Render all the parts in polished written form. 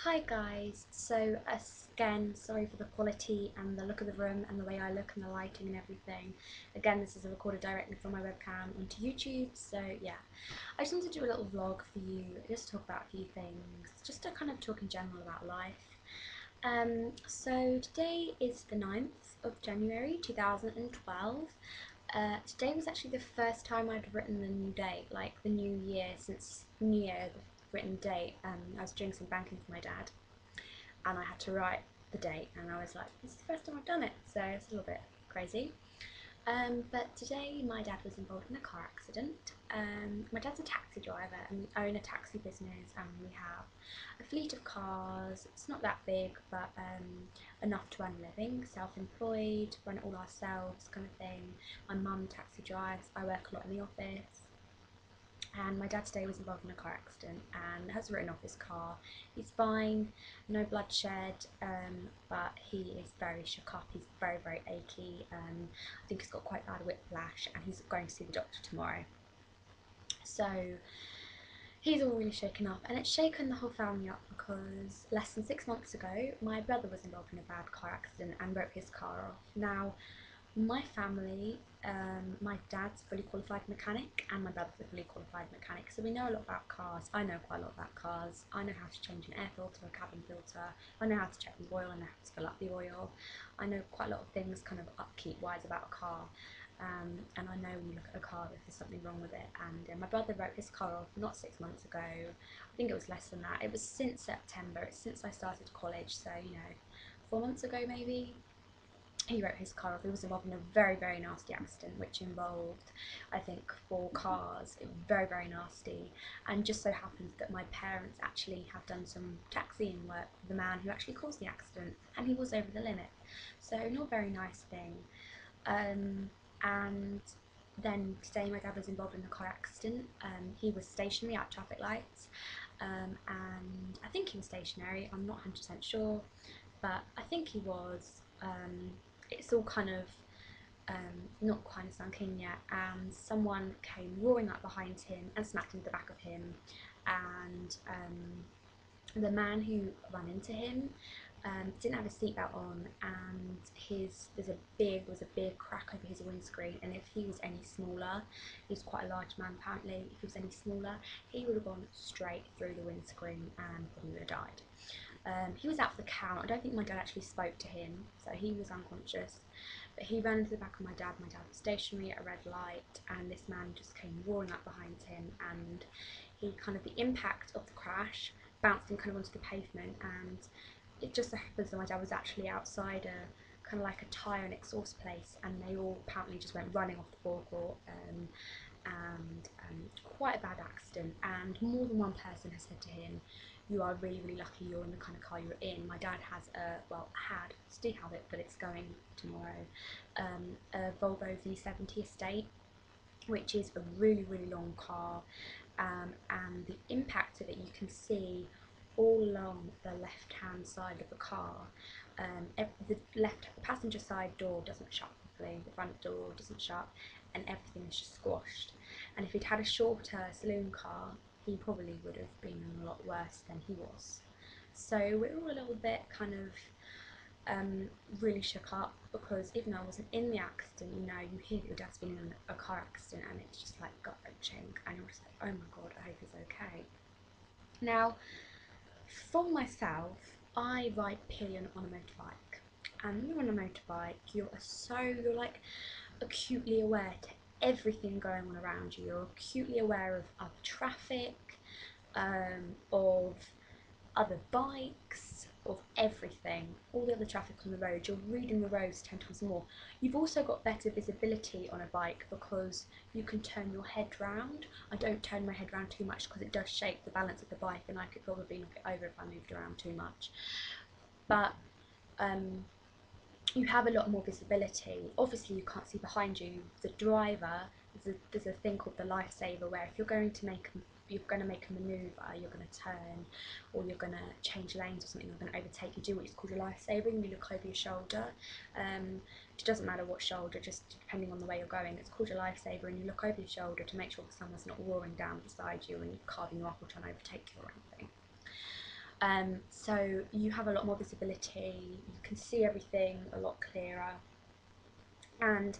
Hi guys, so again, sorry for the quality and the look of the room and the way I look and the lighting and everything. Again, this is recorded directly from my webcam onto YouTube, so yeah. I just wanted to do a little vlog for you, just to talk about a few things, just to kind of talk in general about life. So today is the 9th of January 2012. Today was actually the first time I'd written the new date, like the new year since New Year, the written date. I was doing some banking for my dad and I had to write the date and I was like, this is the first time I've done it, so it's a little bit crazy. But today my dad was involved in a car accident. My dad's a taxi driver and we own a taxi business and we have a fleet of cars. It's not that big, but enough to earn a living, self-employed, run it all ourselves kind of thing. My mum taxi drives, I work a lot in the office. And my dad today was involved in a car accident and has written off his car. He's fine, no bloodshed, but he is very shook up. He's very, very achy. I think he's got quite bad whiplash and he's going to see the doctor tomorrow. So he's all really shaken up, and it's shaken the whole family up because less than 6 months ago my brother was involved in a bad car accident and wrote his car off. Now my family, my dad's a fully qualified mechanic and my brother's a fully qualified mechanic, so we know a lot about cars. I know quite a lot about cars. I know how to change an air filter, a cabin filter, I know how to check the oil, I know how to fill up the oil. I know quite a lot of things kind of upkeep wise about a car. And I know when you look at a car if there's something wrong with it. And my brother wrote his car off not 6 months ago. I think it was less than that. It was since September. It's since I started college, so 4 months ago maybe. He wrote his car off. He was involved in a very, very nasty accident which involved, I think, 4 cars. It was very, very nasty, and just so happens that my parents actually have done some taxiing work with the man who actually caused the accident, and he was over the limit, so not a very nice thing. And then today my dad was involved in a car accident. He was stationary at traffic lights, and I think he was stationary, I'm not 100% sure, but I think he was. It's all kind of not quite sunk in yet, and someone came roaring up behind him and smacked into the back of him, and the man who ran into him didn't have a seatbelt on, and was a big crack over his windscreen, and if he was any smaller, he's quite a large man apparently, if he was any smaller he would have gone straight through the windscreen and probably would have died. He was out for the count. I don't think my dad actually spoke to him, so he was unconscious. But he ran into the back of my dad. My dad was stationary at a red light, and this man just came roaring up behind him. And the impact of the crash bounced him kind of onto the pavement. And it just so happens that my dad was actually outside a kind of like a tyre and exhaust place, and they all apparently just went running off the forecourt. And quite a bad accident, and more than one person has said to him, you are really, really lucky you're in the kind of car you're in. My dad has still have it, but it's going tomorrow, a Volvo V70 estate, which is a really, really long car, and the impact of it you can see all along the left hand side of the car. The passenger side door doesn't shut properly, the front door doesn't shut, and everything is just squashed. And if he'd had a shorter saloon car, he probably would have been in a lot worse than he was. So we're all a little bit kind of really shook up, because even though I wasn't in the accident, you hear that your dad's been in a car accident and it's just like gut wrenching, and you're just like, oh my god, I hope he's okay. Now, for myself, I ride pillion on a motorbike, and when you're on a motorbike, you're like acutely aware to everything going on around you. You're acutely aware of other traffic, of other bikes, of everything, all the other traffic on the road. You're reading the roads 10 times more. You've also got better visibility on a bike because you can turn your head round. I don't turn my head round too much because it does shake the balance of the bike, and I could probably knock it over if I moved around too much. But you have a lot more visibility. Obviously you can't see behind you. The driver, there's a thing called the lifesaver, where if you're going to make a manoeuvre, you're going to turn, or you're going to change lanes or something, you're going to overtake, you do what's called a lifesaver, and you look over your shoulder. It doesn't matter what shoulder, just depending on the way you're going, it's called a lifesaver, and you look over your shoulder to make sure that someone's not roaring down beside you and carving you up or trying to overtake you or anything. So you have a lot more visibility, you can see everything a lot clearer. And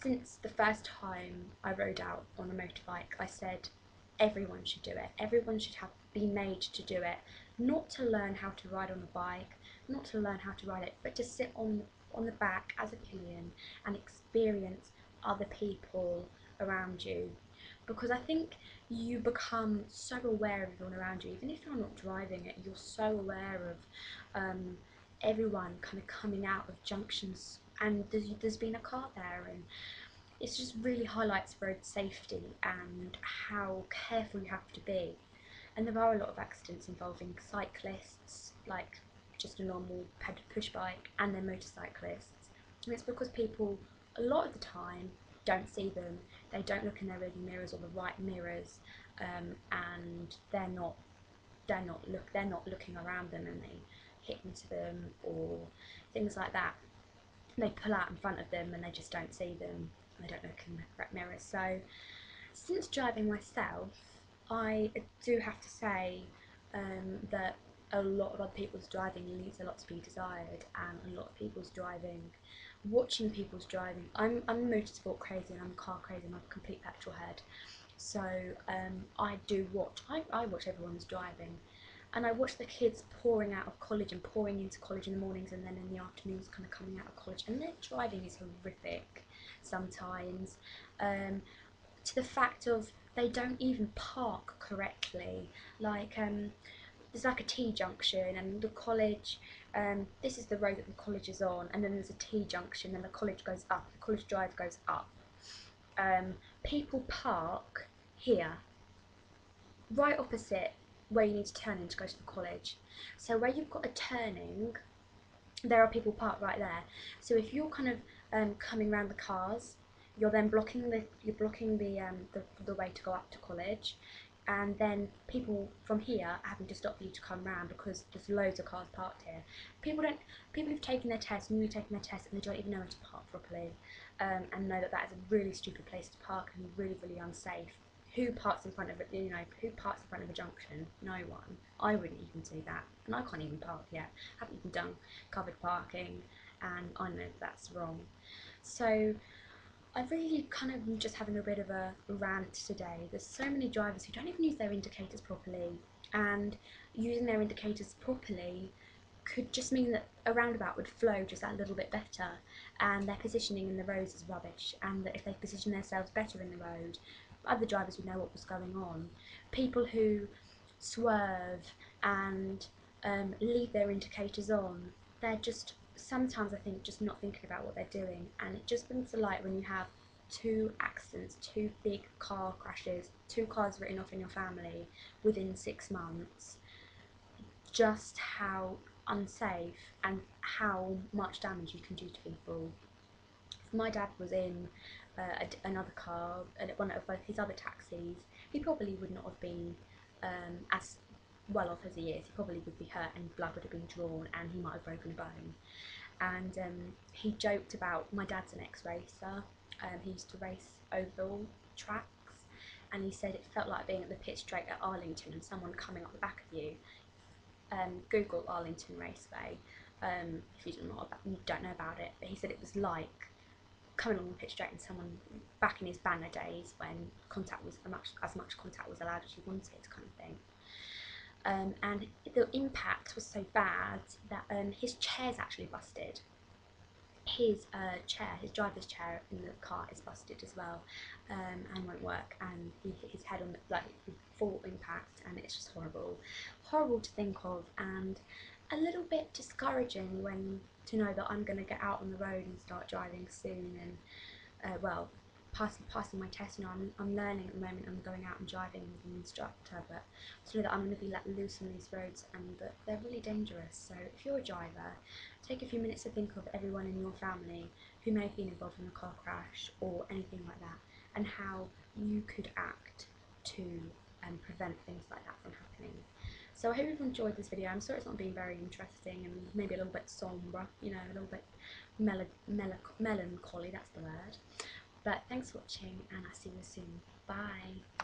since the first time I rode out on a motorbike, I said everyone should do it. Everyone should be made to do it, not to learn how to ride on a bike, not to learn how to ride it, but to sit on the back as a pillion and experience other people around you. Because I think you become so aware of everyone around you, even if you're not driving it, you're so aware of everyone kind of coming out of junctions, and there's been a car there, and it just really highlights road safety and how careful you have to be. And there are a lot of accidents involving cyclists, like just a normal push bike, and then motorcyclists. And it's because people, a lot of the time, don't see them. They don't look in their rearview mirrors or the right mirrors, and they're not looking around them, and they hit into them or things like that. They pull out in front of them and they just don't see them. They don't look in the correct mirrors. So since driving myself, I do have to say that a lot of other people's driving leaves a lot to be desired, and a lot of people's driving, watching people's driving. I'm motorsport crazy and I'm car crazy. I'm a complete petrol head. So I do watch. I watch everyone's driving, and I watch the kids pouring out of college and pouring into college in the mornings, and then in the afternoons kind of coming out of college, and their driving is horrific sometimes, to the fact of they don't even park correctly. Like there's like a T junction, and the college, this is the road that the college is on, and then there's a T junction, and the college goes up, the college drive goes up. People park here, right opposite where you need to turn in to go to the college. So where you've got a turning, there are people parked right there. So if you're kind of coming around the cars, you're then blocking the way to go up to college, and then people from here are having to stop you to come round because there's loads of cars parked here. People who've taken their test, newly taken their test, and they don't even know where to park properly, and know that is a really stupid place to park and really, really unsafe. Who parks in front of it? Who parks in front of a junction? No one. I wouldn't even do that, and I can't even park yet. I haven't even done covered parking, and I know that's wrong. So I really kind of just having a bit of a rant today. There's so many drivers who don't even use their indicators properly, and using their indicators properly could just mean that a roundabout would flow just that little bit better, and their positioning in the roads is rubbish, and that if they position themselves better in the road, other drivers would know what was going on. People who swerve and leave their indicators on, they're just sometimes, I think, just not thinking about what they're doing, and it just brings to light when you have two accidents, two big car crashes, two cars written off in your family within 6 months, just how unsafe and how much damage you can do to people. If my dad was in another car, one of both his other taxis, he probably would not have been as well off as he is. He probably would be hurt and blood would have been drawn, and he might have broken a bone. And he joked about, my dad's an ex-racer, he used to race oval tracks, and he said it felt like being at the pit straight at Arlington and someone coming up the back of you. Google Arlington Raceway if you don't know about it, but he said it was like coming along the pit straight and someone back in his banner days when contact was as much contact was allowed as you wanted, kind of thing. And the impact was so bad that his chair's actually busted. His his driver's chair in the car is busted as well, and won't work. And he hit his head on full impact, and it's just horrible to think of, and a little bit discouraging when to know that I'm going to get out on the road and start driving soon, and passing my test. I'm learning at the moment. I'm going out and driving with an instructor, but to know that I'm going to be let loose on these roads and that they're really dangerous. So if you're a driver, take a few minutes to think of everyone in your family who may have been involved in a car crash or anything like that, and how you could act to prevent things like that from happening. So I hope you've enjoyed this video. I'm sorry it's not being very interesting and maybe a little bit sombre, a little bit melancholy, that's the word. But thanks for watching, and I'll see you soon. Bye.